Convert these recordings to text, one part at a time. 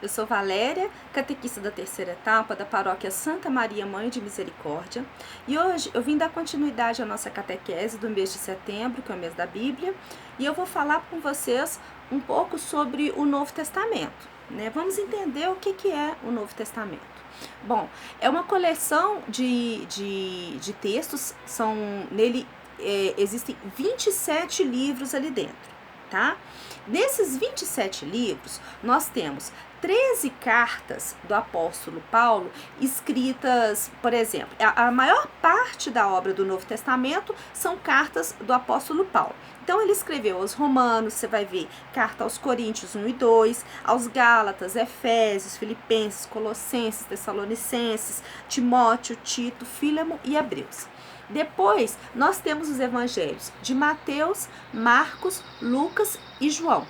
eu sou Valéria, catequista da terceira etapa da paróquia Santa Maria Mãe de Misericórdia, e hoje eu vim dar continuidade à nossa catequese do mês de setembro, que é o mês da Bíblia, e eu vou falar com vocês um pouco sobre o Novo Testamento, né? Vamos entender o que é o Novo Testamento. Bom, é uma coleção de textos, nele existem 27 livros ali dentro. Tá? Nesses 27 livros, nós temos 13 cartas do apóstolo Paulo escritas, por exemplo, a maior parte da obra do Novo Testamento são cartas do apóstolo Paulo. Então ele escreveu aos Romanos, você vai ver carta aos Coríntios 1 e 2, aos Gálatas, Efésios, Filipenses, Colossenses, Tessalonicenses, Timóteo, Tito, Fílemon e Hebreus. Depois, nós temos os evangelhos de Mateus, Marcos, Lucas e João,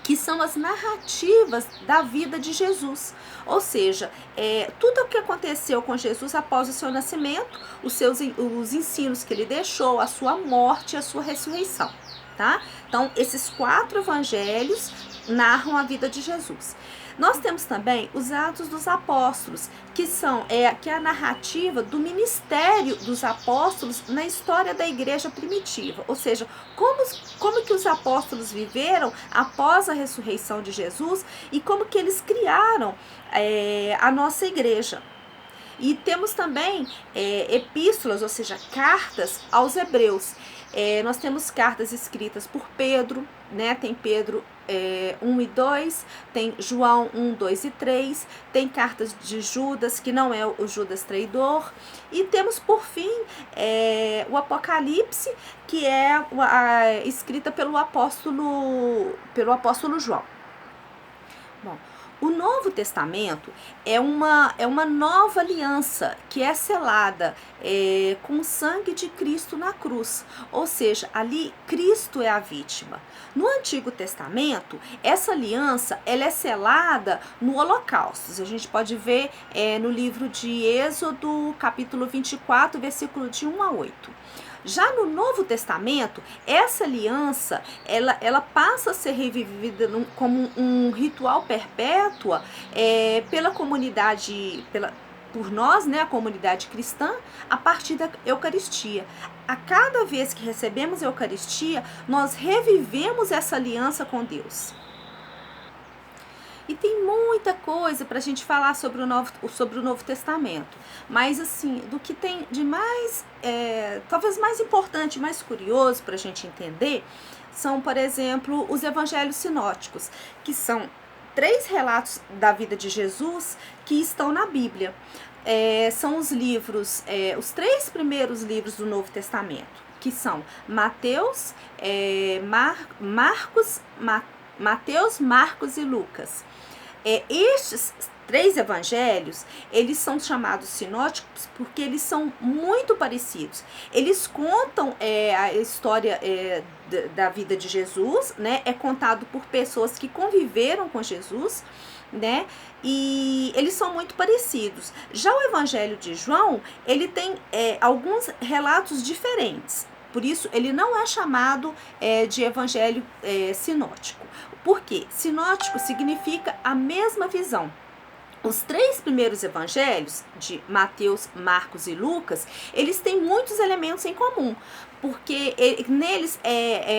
que são as narrativas da vida de Jesus. Ou seja, tudo o que aconteceu com Jesus após o seu nascimento, os ensinos que ele deixou, a sua morte e a sua ressurreição. Tá? Então, esses 4 evangelhos narram a vida de Jesus. Nós temos também os Atos dos Apóstolos, que é a narrativa do dos apóstolos na história da igreja primitiva, ou seja, como que os apóstolos viveram após a ressurreição de Jesus e como que eles criaram a nossa igreja. E temos também epístolas, ou seja, cartas aos hebreus. Nós temos cartas escritas por Pedro, né? Tem Pedro 1 e 2, tem João 1, 2 e 3, tem cartas de Judas, que não é o Judas traidor, e temos por fim o Apocalipse, que é escrita pelo apóstolo João. Bom, o Novo Testamento é uma nova aliança que é selada com o sangue de Cristo na cruz, ou seja, ali Cristo é a vítima. No Antigo Testamento, essa aliança ela é selada no Holocausto. A gente pode ver no livro de Êxodo, capítulo 24, versículo de 1 a 8. Já no Novo Testamento, essa aliança, ela passa a ser revivida como um ritual perpétuo pela comunidade, por nós, né, a comunidade cristã, a partir da Eucaristia. A cada vez que recebemos a Eucaristia, nós revivemos essa aliança com Deus. E tem muita coisa para a gente falar sobre o Novo Testamento. Mas, assim, do que tem de mais, talvez mais importante, mais curioso para a gente entender, são, por exemplo, os evangelhos sinóticos, que são 3 relatos da vida de Jesus que estão na Bíblia. São os livros, os 3 primeiros livros do Novo Testamento, que são Mateus, Marcos e Lucas. Estes 3 evangelhos, eles são chamados sinóticos porque eles são muito parecidos. Eles contam a história da vida de Jesus, né? É contado por pessoas que conviveram com Jesus, né? E eles são muito parecidos. Já o evangelho de João, ele tem alguns relatos diferentes. Por isso, ele não é chamado de evangelho sinótico. Por quê? Sinótico significa a mesma visão. Os 3 primeiros evangelhos, de Mateus, Marcos e Lucas, eles têm muitos elementos em comum, porque neles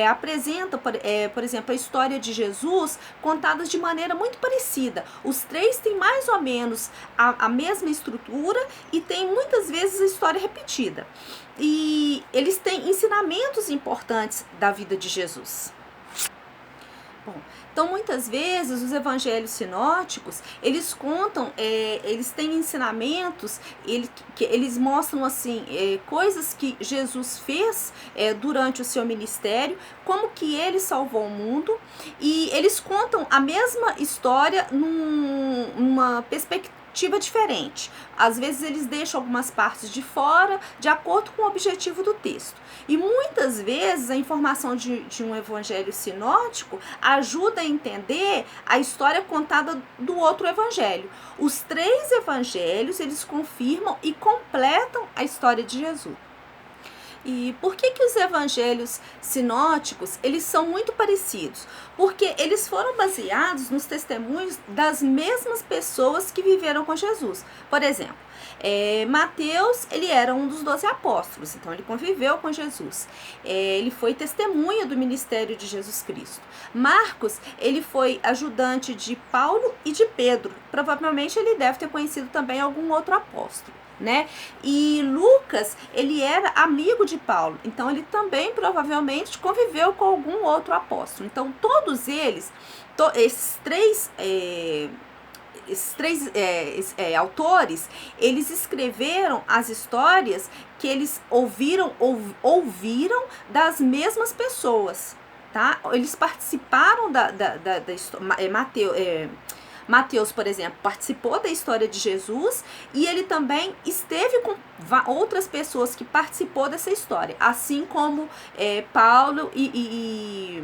apresenta, por exemplo, a história de Jesus contada de maneira muito parecida. Os 3 têm mais ou menos a mesma estrutura e tem muitas vezes a história repetida. E eles têm ensinamentos importantes da vida de Jesus. Bom, então muitas vezes os evangelhos sinóticos, eles contam, eles têm ensinamentos, eles mostram assim, coisas que Jesus fez durante o seu ministério, como que ele salvou o mundo, e eles contam a mesma história numa perspectiva diferente. Às vezes eles deixam algumas partes de fora, de acordo com o objetivo do texto. E muitas vezes a informação de um evangelho sinótico ajuda a entender a história contada do outro evangelho. Os 3 evangelhos, eles confirmam e completam a história de Jesus. E por que que os evangelhos sinóticos, eles são muito parecidos? Porque eles foram baseados nos testemunhos das mesmas pessoas que viveram com Jesus. Por exemplo, Mateus, ele era um dos 12 apóstolos, então ele conviveu com Jesus. Ele foi testemunha do ministério de Jesus Cristo. Marcos, ele foi ajudante de Paulo e de Pedro. Provavelmente ele deve ter conhecido também algum outro apóstolo, né? E Lucas, ele era amigo de Paulo, então ele também provavelmente conviveu com algum outro apóstolo. Então todos eles, esses três autores, eles escreveram as histórias que eles ouviram das mesmas pessoas, tá? Eles participaram da história. Mateus, por exemplo, participou da história de Jesus e ele também esteve com outras pessoas que participou dessa história, assim como Paulo e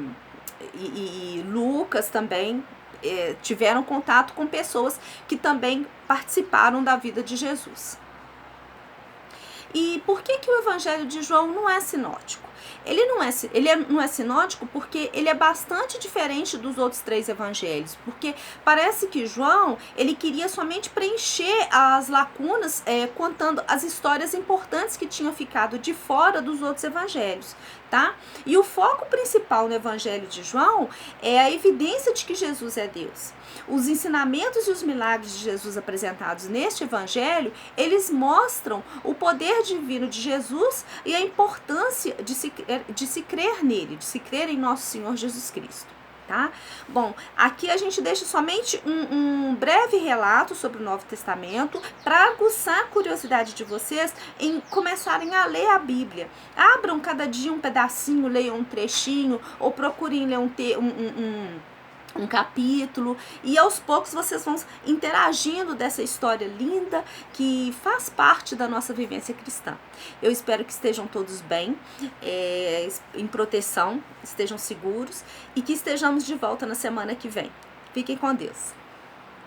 Lucas também tiveram contato com pessoas que também participaram da vida de Jesus. E por que que o Evangelho de João não é sinótico? Ele não é sinótico porque ele é bastante diferente dos outros três evangelhos, porque parece que João, ele queria somente preencher as lacunas, contando as histórias importantes que tinham ficado de fora dos outros evangelhos, tá? E o foco principal no Evangelho de João é a evidência de que Jesus é Deus. Os ensinamentos e os milagres de Jesus apresentados neste evangelho, eles mostram o poder divino de Jesus e a importância de se crer nele, de se crer em nosso Senhor Jesus Cristo, tá? Bom, aqui a gente deixa somente um breve relato sobre o Novo Testamento para aguçar a curiosidade de vocês em começarem a ler a Bíblia. Abram cada dia um pedacinho, leiam um trechinho, ou procurem ler um capítulo, e aos poucos vocês vão interagindo dessa história linda que faz parte da nossa vivência cristã. Eu espero que estejam todos bem, em proteção, estejam seguros e que estejamos de volta na semana que vem. Fiquem com Deus.